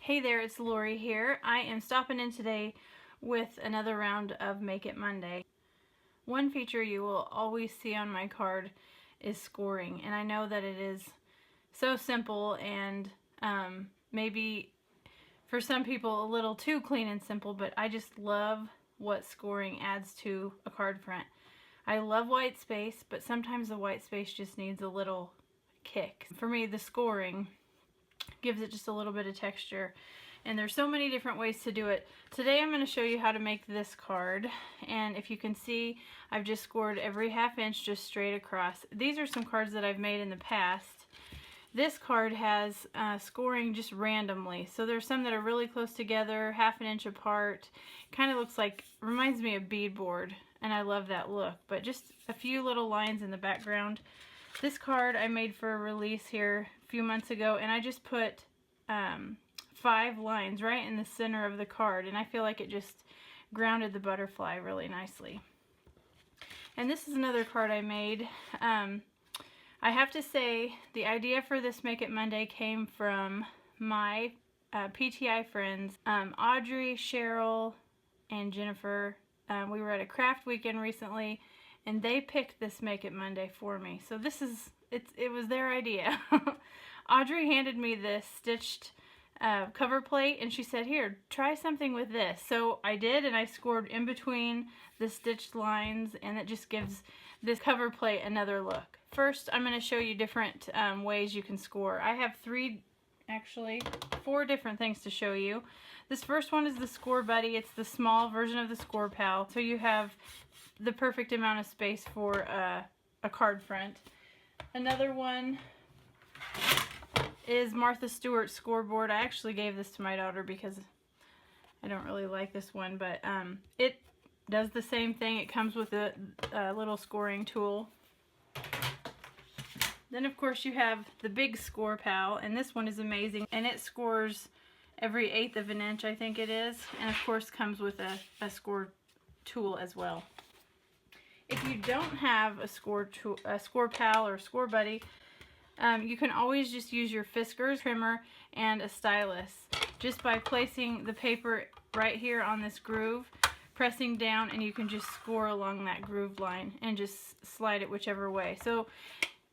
Hey there, it's Lori here. I am stopping in today with another round of Make It Monday. One feature you will always see on my card is scoring, and I know that it is so simple and maybe for some people a little too clean and simple, but I just love what scoring adds to a card front. I love white space, but sometimes the white space just needs a little kick. For me, the scoring gives it just a little bit of texture, and there's so many different ways to do it. Today I'm going to show you how to make this card, and if you can see, I've just scored every ½ inch just straight across. These are some cards that I've made in the past. This card has scoring just randomly, so there's some that are really close together, ½ inch apart. Kind of looks like, reminds me of beadboard, and I love that look, but just a few little lines in the background. This card I made for a release here a few months ago, and I just put 5 lines right in the center of the card, and I feel like it just grounded the butterfly really nicely. And this is another card I made. I have to say, the idea for this Make It Monday came from my PTI friends, Audrey, Cheryl, and Jennifer. We were at a craft weekend recently, and they picked this Make It Monday for me. So this is, it was their idea. Audrey handed me this stitched cover plate, and she said, here, try something with this. So I did, and I scored in between the stitched lines, and it just gives this cover plate another look. First, I'm going to show you different ways you can score. I have 4 different things to show you. This first one is the Score Buddy. It's the small version of the Score Pal, so you have the perfect amount of space for a card front. Another one is Martha Stewart's scoreboard. I actually gave this to my daughter because I don't really like this one, but it does the same thing. It comes with a little scoring tool. Then of course you have the big Score Pal, and this one is amazing, and it scores every 1/8 of an inch, I think it is, and of course comes with a score tool as well. If you don't have a Score Pal or Score Buddy, you can always just use your Fiskars trimmer and a stylus. Just by placing the paper right here on this groove, pressing down, and you can just score along that groove line and just slide it whichever way. So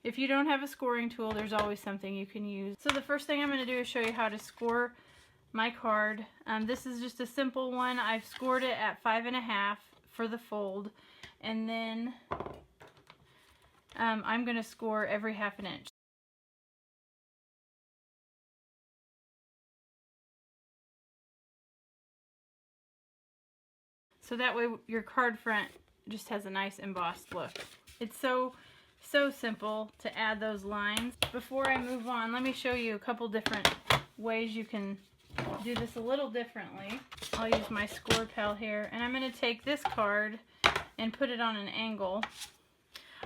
if you don't have a scoring tool, there's always something you can use. So the first thing I'm going to do is show you how to score my card. This is just a simple one. I've scored it at 5½ for the fold, and then I'm going to score every ½ inch. So that way your card front just has a nice embossed look. It's so simple to add those lines. Before I move on, let me show you a couple different ways you can do this a little differently. I'll use my Score Pal here, and I'm going to take this card and put it on an angle.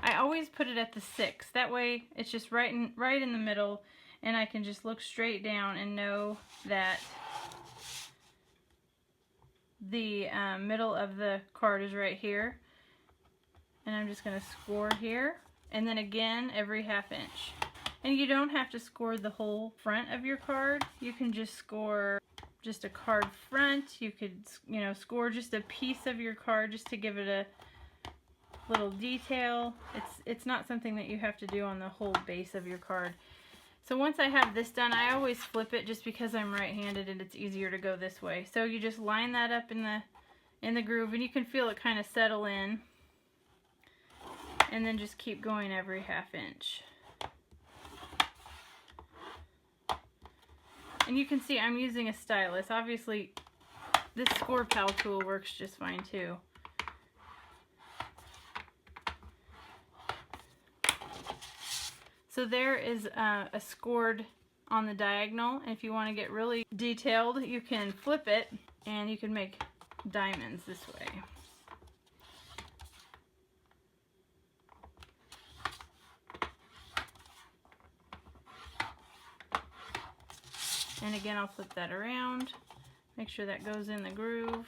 I always put it at the 6. That way it's just right in the middle, and I can just look straight down and know that the middle of the card is right here. And I'm just going to score here, and then again every ½ inch. And you don't have to score the whole front of your card. You can just score just a card front. You could, score just a piece of your card just to give it a little detail. It's not something that you have to do on the whole base of your card. So once I have this done, I always flip it just because I'm right-handed and it's easier to go this way. So you just line that up in the groove, and you can feel it kind of settle in. And then just keep going every ½ inch. And you can see I'm using a stylus. Obviously, this Score Pal tool works just fine too. So there is a scored on the diagonal, and if you want to get really detailed, you can flip it and you can make diamonds this way. And again, I'll flip that around, make sure that goes in the groove.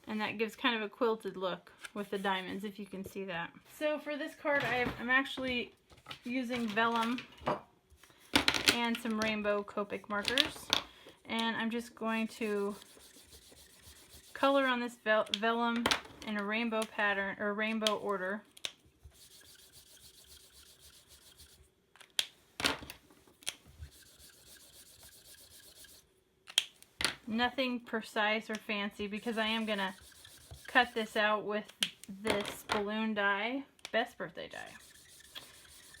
And and that gives kind of a quilted look with the diamonds, if you can see that. So for this card, I'm actually using vellum and some rainbow Copic markers, and I'm just going to color on this vellum in a rainbow pattern, or rainbow order. Nothing precise or fancy, because I am going to cut this out with this balloon die, Best Birthday die.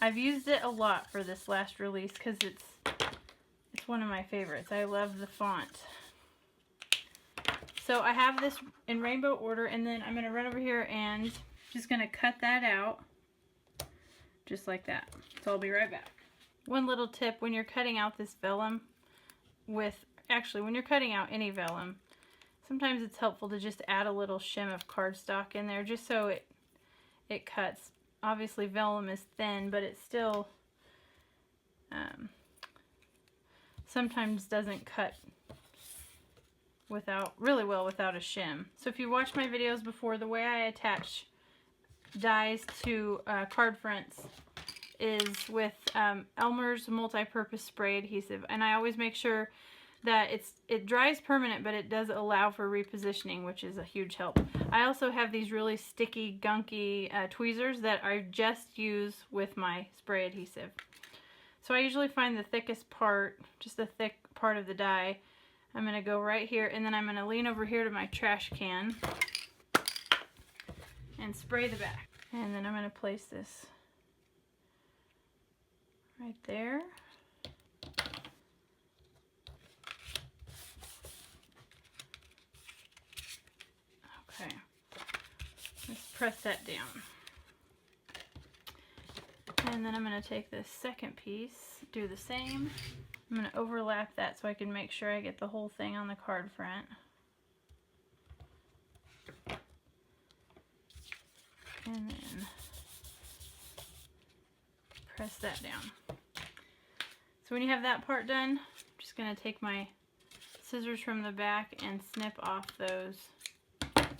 I've used it a lot for this last release because it's one of my favorites. I love the font. So I have this in rainbow order, and then I'm going to run over here and just going to cut that out just like that. So I'll be right back. One little tip when you're cutting out this vellum when you're cutting out any vellum, sometimes it's helpful to just add a little shim of cardstock in there just so it cuts. Obviously vellum is thin, but it still sometimes doesn't cut really well without a shim. So if you watched my videos before, the way I attach dies to card fronts is with Elmer's multi-purpose spray adhesive, and I always make sure that it dries permanent, but it does allow for repositioning, which is a huge help. I also have these really sticky, gunky tweezers that I just use with my spray adhesive. So I usually find the thickest part, just the thick part of the die. I'm going to go right here, and then I'm going to lean over here to my trash can and spray the back. And then I'm going to place this right there. Okay, let's press that down. And then I'm going to take this second piece, do the same. I'm going to overlap that so I can make sure I get the whole thing on the card front. And then press that down. So when you have that part done, I'm just going to take my scissors from the back and snip off those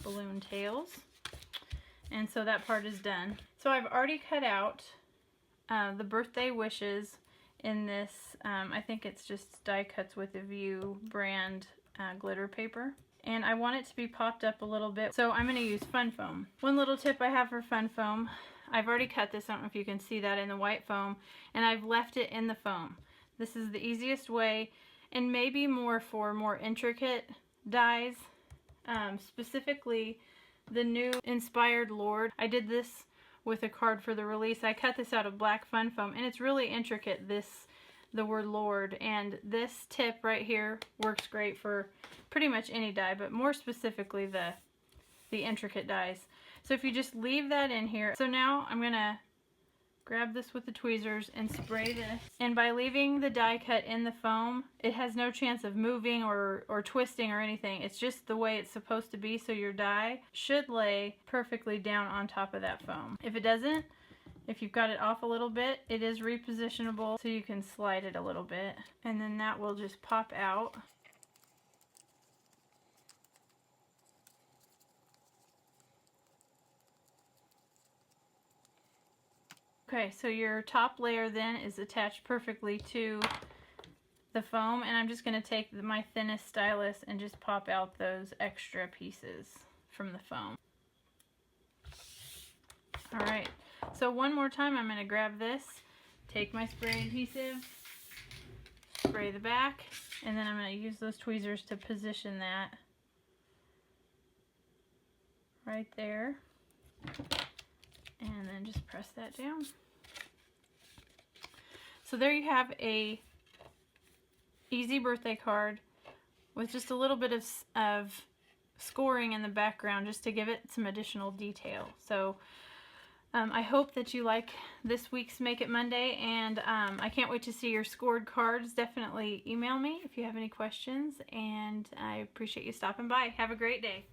balloon tails. And so that part is done. So I've already cut out the birthday wishes in this, I think it's just die cuts with a View brand glitter paper. And I want it to be popped up a little bit, so I'm going to use fun foam. One little tip I have for fun foam, I've already cut this, I don't know if you can see that in the white foam, and I've left it in the foam. This is the easiest way, and maybe more for more intricate dies. Specifically the new Inspired Lord. I did this with a card for the release. I cut this out of black fun foam, and it's really intricate, the word Lord, and this tip right here works great for pretty much any die, but more specifically the intricate dies. So if you just leave that in here, so now I'm gonna grab this with the tweezers and spray this, and by leaving the die cut in the foam, it has no chance of moving or twisting or anything. It's just the way it's supposed to be, so your die should lay perfectly down on top of that foam. If it doesn't, if you've got it off a little bit, it is repositionable, so you can slide it a little bit, and then that will just pop out. Okay, so your top layer then is attached perfectly to the foam, and I'm just going to take my thinnest stylus and just pop out those extra pieces from the foam. Alright, so one more time I'm going to grab this, take my spray adhesive, spray the back, and then I'm going to use those tweezers to position that right there. And then just press that down. So there you have a easy birthday card with just a little bit of scoring in the background just to give it some additional detail. So I hope that you like this week's Make It Monday, and I can't wait to see your scored cards. Definitely email me if you have any questions, and I appreciate you stopping by. Have a great day.